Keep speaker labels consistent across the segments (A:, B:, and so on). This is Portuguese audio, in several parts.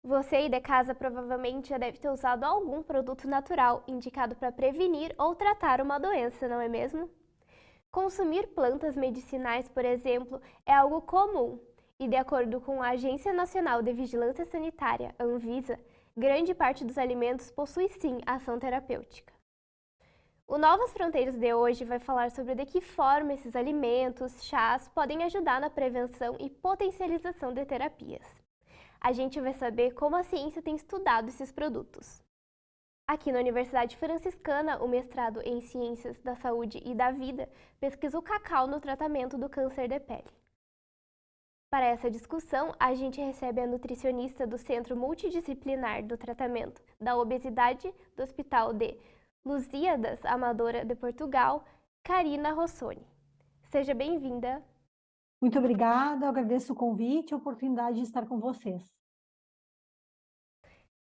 A: Você aí de casa provavelmente já deve ter usado algum produto natural indicado para prevenir ou tratar uma doença, não é mesmo? Consumir plantas medicinais, por exemplo, é algo comum e, de acordo com a Agência Nacional de Vigilância Sanitária, Anvisa, grande parte dos alimentos possui sim ação terapêutica. O Novas Fronteiras de hoje vai falar sobre de que forma esses alimentos, chás, podem ajudar na prevenção e potencialização de terapias. A gente vai saber como a ciência tem estudado esses produtos. Aqui na Universidade Franciscana, o mestrado em Ciências da Saúde e da Vida pesquisa o cacau no tratamento do câncer de pele. Para essa discussão, a gente recebe a nutricionista do Centro Multidisciplinar do Tratamento da Obesidade do Hospital de Lusíadas Amadora de Portugal, Karina Rossoni. Seja bem-vinda.
B: Muito obrigada, eu agradeço o convite e a oportunidade de estar com vocês.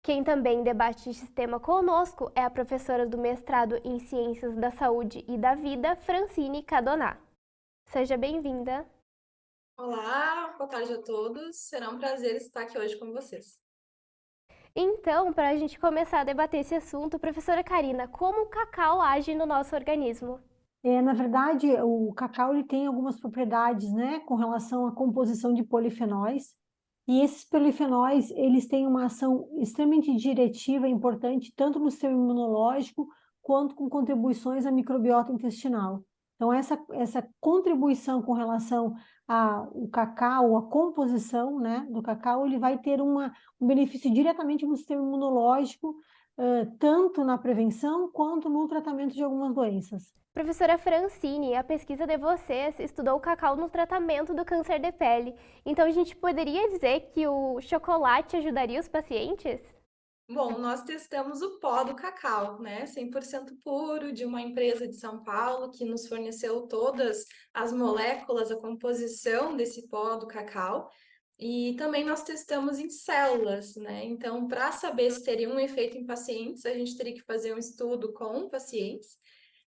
A: Quem também debate esse tema conosco é a professora do mestrado em Ciências da Saúde e da Vida, Francine Cadoná. Seja bem-vinda.
C: Olá, boa tarde a todos. Será um prazer estar aqui hoje com vocês.
A: Então, para a gente começar a debater esse assunto, professora Karina, como o cacau age no nosso organismo?
B: Na verdade, o cacau ele tem algumas propriedades, né, com relação à composição de polifenóis, e esses polifenóis, eles têm uma ação extremamente diretiva e importante, tanto no sistema imunológico, quanto com contribuições à microbiota intestinal. Então, essa contribuição com relação ao cacau, a composição, né, do cacau, ele vai ter um benefício diretamente no sistema imunológico, tanto na prevenção, quanto no tratamento de algumas doenças.
A: Professora Francine, a pesquisa de vocês estudou o cacau no tratamento do câncer de pele. Então, a gente poderia dizer que o chocolate ajudaria os pacientes?
C: Bom, nós testamos o pó do cacau, né, 100% puro, de uma empresa de São Paulo que nos forneceu todas as moléculas, a composição desse pó do cacau. E também nós testamos em células, né? Então, para saber se teria um efeito em pacientes, a gente teria que fazer um estudo com pacientes.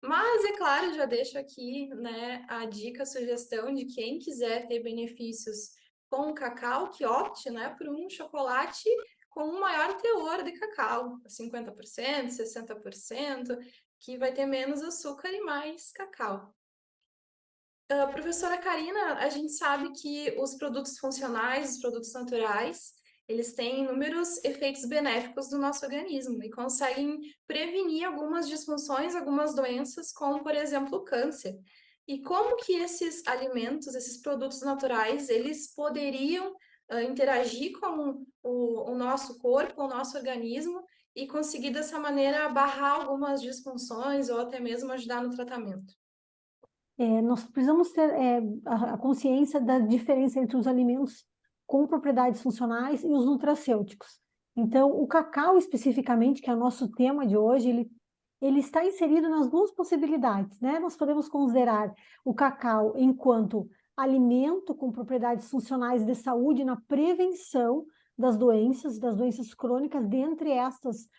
C: Mas, é claro, já deixo aqui, né, a dica, a sugestão de quem quiser ter benefícios com o cacau, que opte, né, por um chocolate com um maior teor de cacau, 50%, 60%, que vai ter menos açúcar e mais cacau. Professora Karina, a gente sabe que os produtos funcionais, os produtos naturais, eles têm inúmeros efeitos benéficos no nosso organismo e conseguem prevenir algumas disfunções, algumas doenças, como, por exemplo, o câncer. E como que esses alimentos, esses produtos naturais, eles poderiam interagir com o nosso corpo, o nosso organismo, e conseguir, dessa maneira, barrar algumas disfunções ou até mesmo ajudar no tratamento?
B: Nós precisamos ter a consciência da diferença entre os alimentos com propriedades funcionais e os nutracêuticos. Então, o cacau especificamente, que é o nosso tema de hoje, ele está inserido nas duas possibilidades, né? Nós podemos considerar o cacau enquanto alimento com propriedades funcionais de saúde na prevenção das doenças crônicas, dentre estas,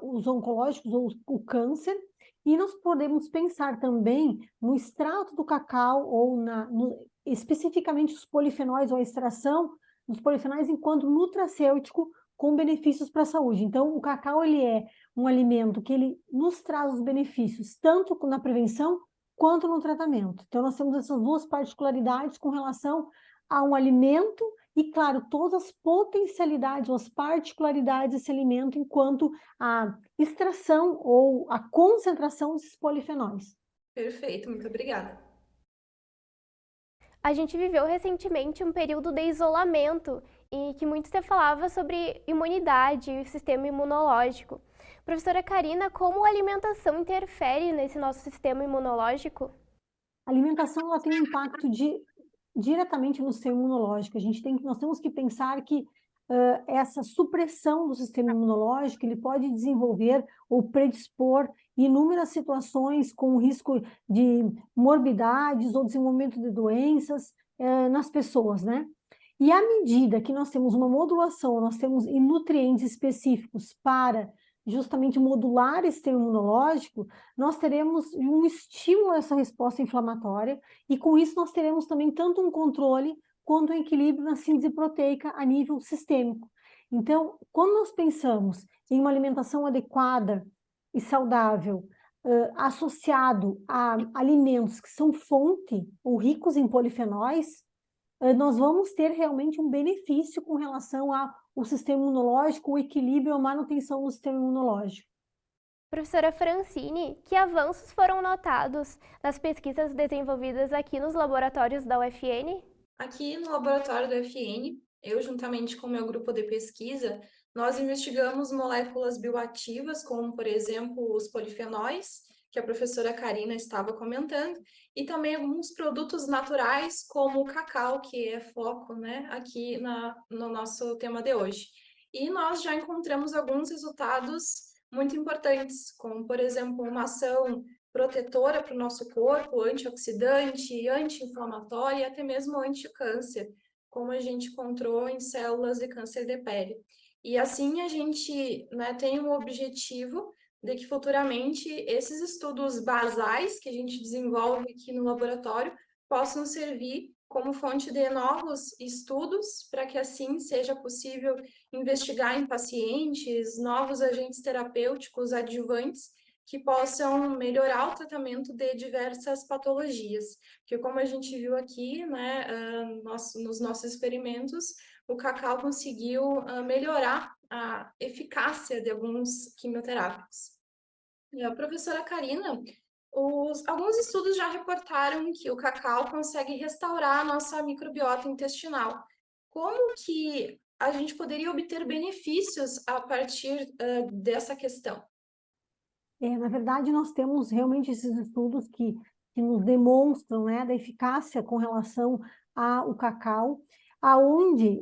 B: os oncológicos ou o câncer, e nós podemos pensar também no extrato do cacau ou especificamente os polifenóis ou a extração dos polifenóis enquanto nutracêutico com benefícios para a saúde. Então, o cacau ele é um alimento que ele nos traz os benefícios tanto na prevenção quanto no tratamento. Então, nós temos essas duas particularidades com relação a um alimento e, claro, todas as potencialidades ou as particularidades desse alimento enquanto a extração ou a concentração desses polifenóis.
C: Perfeito, muito obrigada.
A: A gente viveu recentemente um período de isolamento e que muito se falava sobre imunidade e o sistema imunológico. Professora Karina, como a alimentação interfere nesse nosso sistema imunológico?
B: A alimentação ela tem um impacto diretamente no sistema imunológico. Nós temos que pensar que essa supressão do sistema imunológico ele pode desenvolver ou predispor inúmeras situações com risco de morbidades ou desenvolvimento de doenças nas pessoas, né? E à medida que nós temos uma modulação, nós temos nutrientes específicos para justamente modular esse sistema imunológico, nós teremos um estímulo a essa resposta inflamatória e com isso nós teremos também tanto um controle quanto um equilíbrio na síntese proteica a nível sistêmico. Então, quando nós pensamos em uma alimentação adequada e saudável, associado a alimentos que são fonte ou ricos em polifenóis, nós vamos ter realmente um benefício com relação ao sistema imunológico, o equilíbrio, a manutenção do sistema imunológico.
A: Professora Francine, que avanços foram notados nas pesquisas desenvolvidas aqui nos laboratórios da UFN?
C: Aqui no laboratório do UFN, eu juntamente com o meu grupo de pesquisa, nós investigamos moléculas bioativas, como por exemplo os polifenóis, que a professora Karina estava comentando, e também alguns produtos naturais, como o cacau, que é foco, né, aqui no nosso tema de hoje. E nós já encontramos alguns resultados muito importantes, como por exemplo uma ação protetora para o nosso corpo, antioxidante, anti-inflamatória e até mesmo anti-câncer, como a gente encontrou em células de câncer de pele. E assim a gente, né, tem o objetivo de que futuramente esses estudos basais que a gente desenvolve aqui no laboratório possam servir como fonte de novos estudos, para que assim seja possível investigar em pacientes novos agentes terapêuticos adjuvantes que possam melhorar o tratamento de diversas patologias. Porque como a gente viu aqui, né, nos nossos experimentos, o cacau conseguiu melhorar a eficácia de alguns quimioterápicos. E a professora Karina, alguns estudos já reportaram que o cacau consegue restaurar a nossa microbiota intestinal. Como que a gente poderia obter benefícios a partir dessa questão?
B: Na verdade, nós temos realmente esses estudos que nos demonstram, né, da eficácia com relação ao cacau, aonde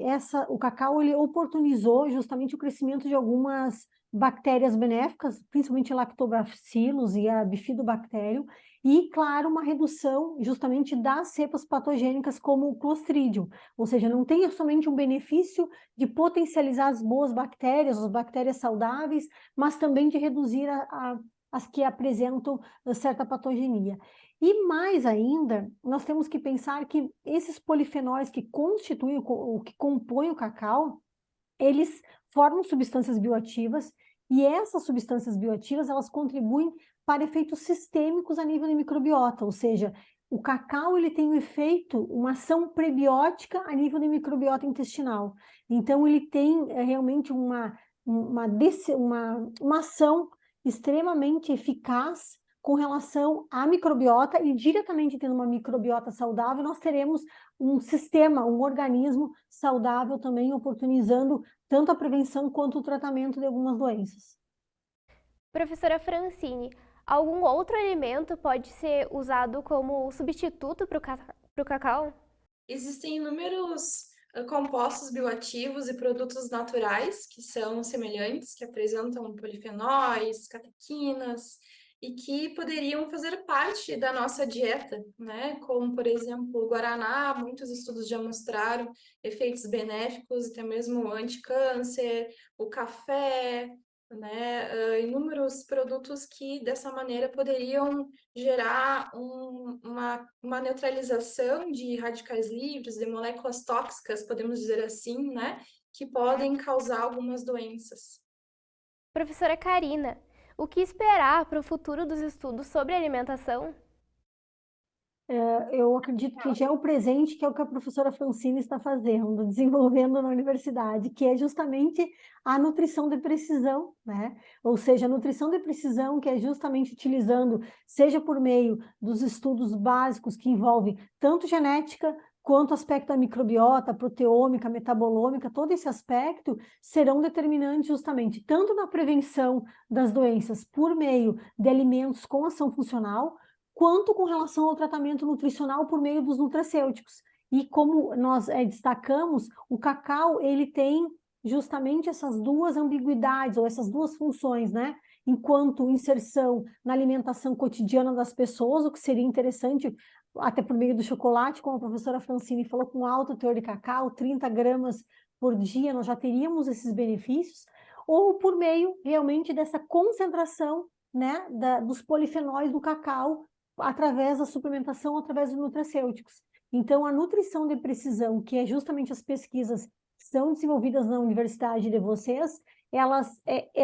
B: o cacau ele oportunizou justamente o crescimento de algumas bactérias benéficas, principalmente lactobacillus e a bifidobacterium, e, claro, uma redução justamente das cepas patogênicas como o Clostridium, ou seja, não tem somente um benefício de potencializar as boas bactérias, as bactérias saudáveis, mas também de reduzir as que apresentam certa patogenia. E mais ainda, nós temos que pensar que esses polifenóis que constituem o que compõem o cacau, eles formam substâncias bioativas e essas substâncias bioativas, elas contribuem para efeitos sistêmicos a nível de microbiota, ou seja, o cacau ele tem um efeito, uma ação prebiótica a nível de microbiota intestinal. Então, ele tem realmente uma ação extremamente eficaz com relação à microbiota e diretamente tendo uma microbiota saudável, nós teremos um sistema, um organismo saudável também, oportunizando tanto a prevenção quanto o tratamento de algumas doenças.
A: Professora Francine, algum outro alimento pode ser usado como substituto para o cacau?
C: Existem inúmeros compostos bioativos e produtos naturais que são semelhantes, que apresentam polifenóis, catequinas e que poderiam fazer parte da nossa dieta, né? Como, por exemplo, o guaraná, muitos estudos já mostraram efeitos benéficos, até mesmo anti-câncer, o café, né? Inúmeros produtos que dessa maneira poderiam gerar uma neutralização de radicais livres, de moléculas tóxicas, podemos dizer assim, né? Que podem causar algumas doenças.
A: Professora Karina, o que esperar para o futuro dos estudos sobre alimentação?
B: Eu acredito que já é o presente, que é o que a professora Francine está fazendo, desenvolvendo na universidade, que é justamente a nutrição de precisão, né? Ou seja, a nutrição de precisão que é justamente utilizando, seja por meio dos estudos básicos que envolvem tanto genética, quanto aspecto da microbiota, proteômica, metabolômica, todo esse aspecto serão determinantes justamente tanto na prevenção das doenças por meio de alimentos com ação funcional, quanto com relação ao tratamento nutricional por meio dos nutracêuticos. E como nós destacamos, o cacau, ele tem justamente essas duas ambiguidades, ou essas duas funções, né? Enquanto inserção na alimentação cotidiana das pessoas, o que seria interessante, até por meio do chocolate, como a professora Francine falou, com alto teor de cacau, 30 gramas por dia, nós já teríamos esses benefícios, ou por meio, realmente, dessa concentração, né, dos polifenóis do cacau, através da suplementação, através dos nutracêuticos. Então, a nutrição de precisão, que é justamente as pesquisas são desenvolvidas na universidade de vocês, elas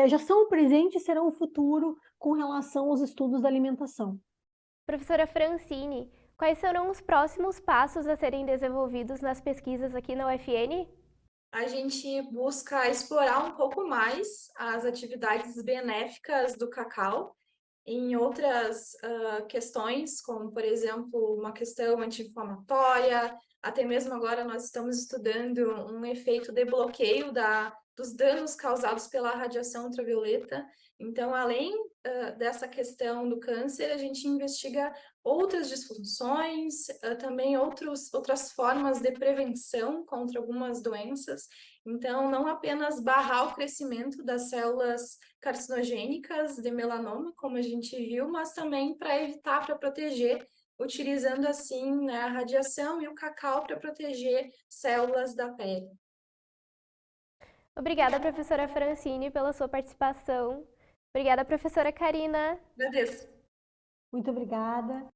B: já são presentes e serão o futuro com relação aos estudos da alimentação.
A: Professora Francine, quais serão os próximos passos a serem desenvolvidos nas pesquisas aqui na UFN?
C: A gente busca explorar um pouco mais as atividades benéficas do cacau em outras questões, como, por exemplo, uma questão anti-inflamatória. Até mesmo agora nós estamos estudando um efeito de bloqueio dos danos causados pela radiação ultravioleta. Então, além dessa questão do câncer, a gente investiga outras disfunções, também outras formas de prevenção contra algumas doenças. Então, não apenas barrar o crescimento das células carcinogênicas de melanoma, como a gente viu, mas também para evitar, para proteger, utilizando assim, né, a radiação e o cacau para proteger células da pele.
A: Obrigada, professora Francine, pela sua participação. Obrigada, professora Karina.
C: Agradeço.
B: Muito obrigada.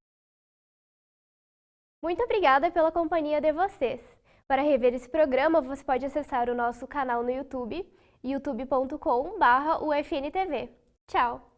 A: Muito obrigada pela companhia de vocês. Para rever esse programa, você pode acessar o nosso canal no YouTube, youtube.com/UFNTV. Tchau!